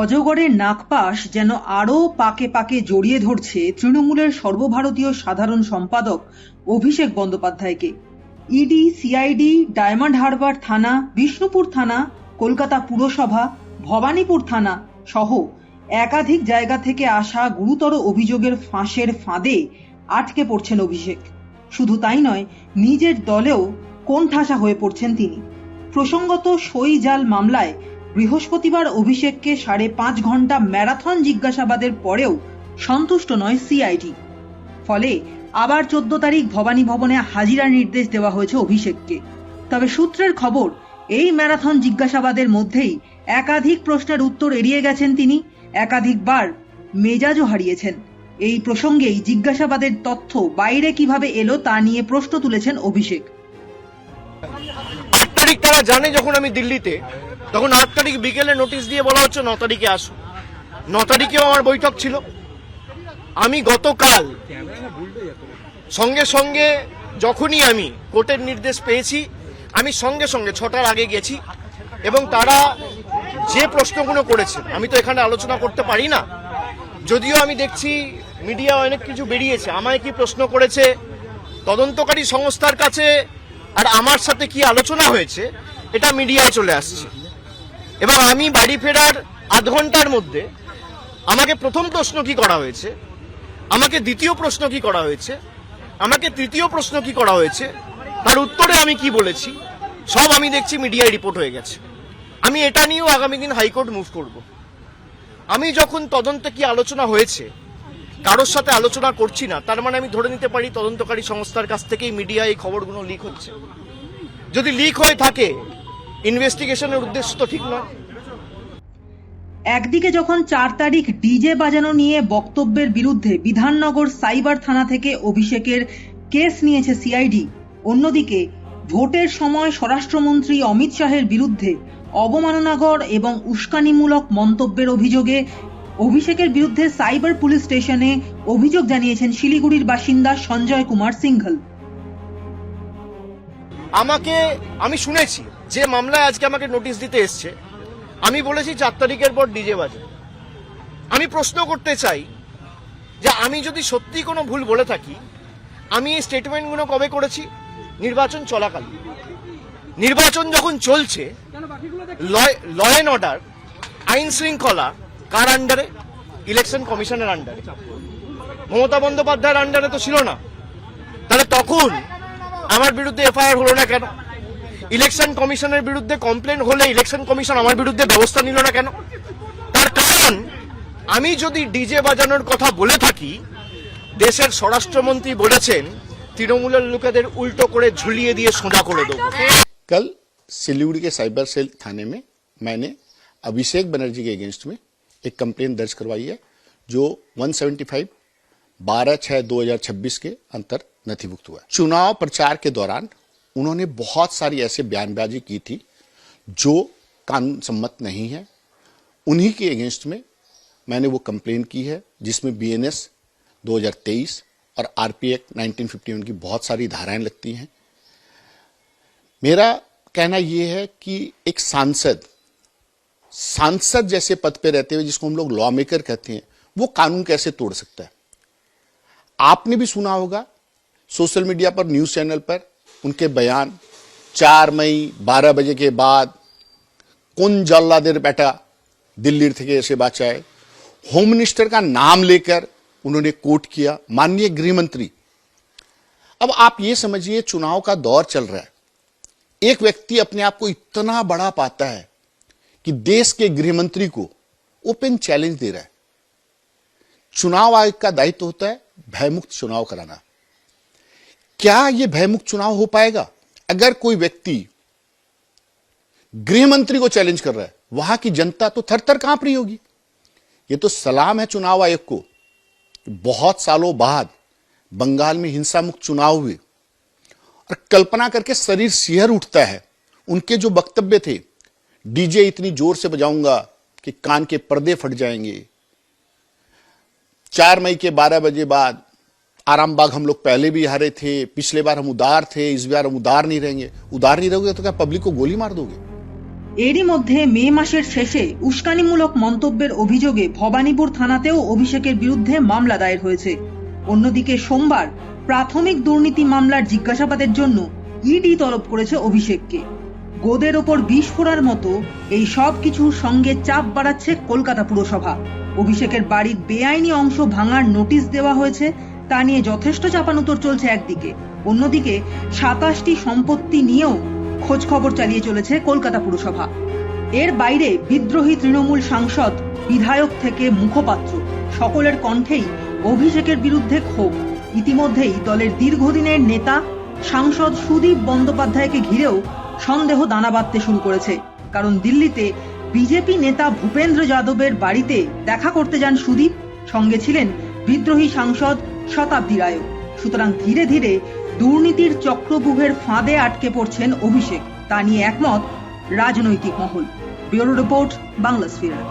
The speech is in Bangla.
অজগরের নাগপাশ যেন আরও পাকে পাকে জড়িয়ে ধরছে তৃণমূলের সর্বভারতীয় সাধারণ সম্পাদক অভিষেক বন্দ্যোপাধ্যায়কে। ইডি, সিআইডি, ডায়মন্ড হারবার থানা, বিষ্ণুপুর থানা, কলকাতা পুরসভা, ভবানীপুর থানা সহ একাধিক জায়গা থেকে আসা গুরুতর অভিযোগের ফাঁসের ফাঁদে আটকে পড়ছেন অভিষেক। শুধু তাই নয়, নিজের দলেও কোণঠাসা হয়ে পড়ছেন তিনি। প্রসঙ্গত, সই জাল মামলায় বৃহস্পতিবার অভিষেককে 5.5 ঘন্টা ম্যারাথন জিজ্ঞাসাবাদের পরেও সন্তুষ্ট নয় সিআইডি। ফলে আবার 14 তারিখ ভবানী ভবনে হাজিরার নির্দেশ দেওয়া হয়েছে অভিষেককে। তবে সূত্রের খবর, এই ম্যারাথন জিজ্ঞাসাবাদের মধ্যেই একাধিক প্রশ্নের উত্তর এড়িয়ে গেছেন তিনি, একাধিকবার মেজাজও হারিয়েছেন। এই প্রসঙ্গেই জিজ্ঞাসাবাদের তথ্য বাইরে কিভাবে এলো তা নিয়ে প্রশ্ন তুলেছেন অভিষেক। 8 তারিখ তারা জানে যখন আমি দিল্লিতে, তখন 8 তারিখ বিকেলে নোটিশ দিয়ে বলা হচ্ছে 9 তারিখে আসো। 9 তারিখেও আমার বৈঠক ছিল। আমি গতকাল সঙ্গে সঙ্গে যখনই আমি কোর্টের নির্দেশ পেয়েছি, আমি সঙ্গে সঙ্গে 6টার আগে গেছি এবং তারা যে প্রশ্নগুলো করেছে আমি তো এখানে আলোচনা করতে পারি না, যদিও আমি দেখছি মিডিয়া অনেক কিছু বেরিয়েছে। আমায় কি প্রশ্ন করেছে, তদন্তকারী সংস্থার কাছে আর আমার সাথে কি আলোচনা হয়েছে, এটা মিডিয়ায় চলে আসছে। এবং আমি বাড়ি ফেরার আধ ঘন্টার মধ্যে আমাকে প্রথম প্রশ্ন কি করা হয়েছে, আমাকে দ্বিতীয় প্রশ্ন কি করা হয়েছে, আমাকে তৃতীয় প্রশ্ন কি করা হয়েছে, তার উত্তরে আমি কি বলেছি, সব আমি দেখছি মিডিয়ায় রিপোর্ট হয়ে গেছে। আমি এটা নিয়েও আগামী দিন হাইকোর্ট মুভ করব। আমি যখন তদন্তে কি আলোচনা হয়েছে কারোর সাথে আলোচনা করছি না, তার মানে আমি ধরে নিতে পারি তদন্তকারী সংস্থার কাছ থেকেই মিডিয়ায় এই খবরগুলো লিক হচ্ছে। যদি লিক হয়ে থাকে, ইনভেস্টিগেশনের উদ্দেশ্য তো ঠিক নয়। একদিকে যখন 4 তারিখ ডিজে বাজানো নিয়ে বক্তব্যের বিরুদ্ধে বিধাননগর সাইবার থানা থেকে অভিষেকের কেস নিয়েছে সিআইডি, অন্যদিকে ভোটের সময় স্বরাষ্ট্রমন্ত্রী অমিত শাহের বিরুদ্ধে অবমাননাকর এবং উস্কানিমূলক মন্তব্যের অভিযোগে অভিষেকের বিরুদ্ধে সাইবার পুলিশ স্টেশনে অভিযোগ জানিয়েছেন শিলিগুড়ির বাসিন্দা সঞ্জয় কুমার সিংঘল। আমি শুনেছি যে মামলায় আজকে আমাকে নোটিশ দিতে এসছে, আমি বলেছি 4 তারিখের পর ডিজে বাজে। আমি প্রশ্ন করতে চাই যে আমি যদি সত্যি কোনো ভুল বলে থাকি, আমি এই স্টেটমেন্টগুলো কবে করেছি? নির্বাচন চলাকালীন। নির্বাচন যখন চলছে, ল অ্যান্ড অর্ডার, আইন শৃঙ্খলা কার আন্ডারে? ইলেকশন কমিশনের আন্ডারে। মমতা বন্দ্যোপাধ্যায়ের আন্ডারে তো ছিল না। তাহলে তখন আমার বিরুদ্ধে এফআইআর হলো না কেন? ইলেকশন কমিশনের বিরুদ্ধে কমপ্লেন হলে ইলেকশন কমিশন আমার বিরুদ্ধে ব্যবস্থা নিল না কেন? তার কারণ, আমি যদি ডিজে বাজানোর কথা বলে থাকি, দেশের স্বরাষ্ট্রমন্ত্রী বলেছেন তৃণমূলের লোকেদের উল্টো করে ঝুলিয়ে দিয়ে সোজা করে দেবো। कल सिलीगुड़ी के साइबर सेल थाने में मैंने अभिषेक बनर्जी के अगेंस्ट में एक कंप्लेन दर्ज करवाई है, जो 175 12/6/2026 के अंतर नथिभुक्त हुआ है। चुनाव प्रचार के दौरान उन्होंने बहुत सारी ऐसे बयानबाजी की थी जो कानून सम्मत नहीं है। उन्हीं के अगेंस्ट में मैंने वो कंप्लेन की है, जिसमें बीएनएस 2023 और आरपी एक्ट 1951 की बहुत सारी धाराएं लगती हैं। मेरा कहना यह है कि एक सांसद जैसे पद पे रहते हुए, जिसको हम लोग लॉ मेकर कहते हैं, वो कानून कैसे तोड़ सकता है? आपने भी सुना होगा सोशल मीडिया पर, न्यूज चैनल पर उनके बयान, 4 मई 12 बजे के बाद কোন জল্লাদের बेटा दिल्ली থেকে এসে বাঁচায়। होम मिनिस्टर का नाम लेकर उन्होंने कोट किया, माननीय गृह मंत्री। अब आप ये समझिए, चुनाव का दौर चल रहा है, एक व्यक्ति अपने आप को इतना बड़ा पाता है कि देश के गृह मंत्री को ओपन चैलेंज दे रहा है। चुनाव आयोग का दायित्व होता है भयमुक्त चुनाव कराना। क्या यह भयमुक्त चुनाव हो पाएगा अगर कोई व्यक्ति गृह मंत्री को चैलेंज कर रहा है? वहां की जनता तो थर थर कांप रही होगी। ये तो सलाम है चुनाव आयोग को। बहुत सालों बाद बंगाल में हिंसा मुक्त चुनाव हुए, और कल्पना करके शरीर सिहर उठता है। उनके जो वक्तव्य थे, डीजे इतनी जोर से बजाऊंगा कि कान के पर्दे फट जाएंगे, 4 मई के 12 बजे बाद आरामबाग हम लोग पहले भी हारे थे, पिछले बार हम उदार थे, इस बार हम उदार नहीं रहेंगे। उदार नहीं रहोगे तो क्या पब्लिक को गोली मार दोगे? এরই মধ্যে মে মাসের শেষে উস্কানিমূলক মন্তব্যের অভিযোগে ভবানীপুর থানাতেও অভিষেকের বিরুদ্ধে মামলা দায়ের হয়েছে। অন্যদিকে সোমবার প্রাথমিক দুর্নীতি মামলার জিজ্ঞাসাবাদের জন্য ইডি তলব করেছে অভিষেককে। গোদের ওপর বিষ ফোড়ার মতো এই সব কিছুর সঙ্গে চাপ বাড়াচ্ছে কলকাতা পুরসভা। অভিষেকের বাড়ির বেআইনি অংশ ভাঙার নোটিশ দেওয়া হয়েছে, তা নিয়ে যথেষ্ট চাপানুতর চলছে একদিকে, অন্যদিকে 27টি সম্পত্তি নিয়েও খোঁজ খবর চালিয়ে চলেছে কলকাতা পুরসভা। এর বাইরে বিদ্রোহী তৃণমূল সাংসদ, বিধায়ক থেকে মুখপাত্র সকলের কণ্ঠেই অভিষেকের বিরুদ্ধে ক্ষোভ। ইতিমধ্যেই দলের দীর্ঘদিনের নেতা সাংসদ সুদীপ বন্দ্যোপাধ্যায়কে ঘিরেও সন্দেহ দানা বাঁধতে শুরু করেছে। কারণ দিল্লিতে বিজেপি নেতা ভূপেন্দ্র যাদবের বাড়িতে দেখা করতে যান সুদীপ, সঙ্গে ছিলেন বিদ্রোহী সাংসদ শতাব্দী রায়ও। সুতরাং ধীরে ধীরে দুর্নীতির চক্রব্যূহের ফাঁদে আটকে পড়ছেন অভিষেক, তা নিয়ে একমত রাজনৈতিক মহল। Bureau report, Bangla sphere.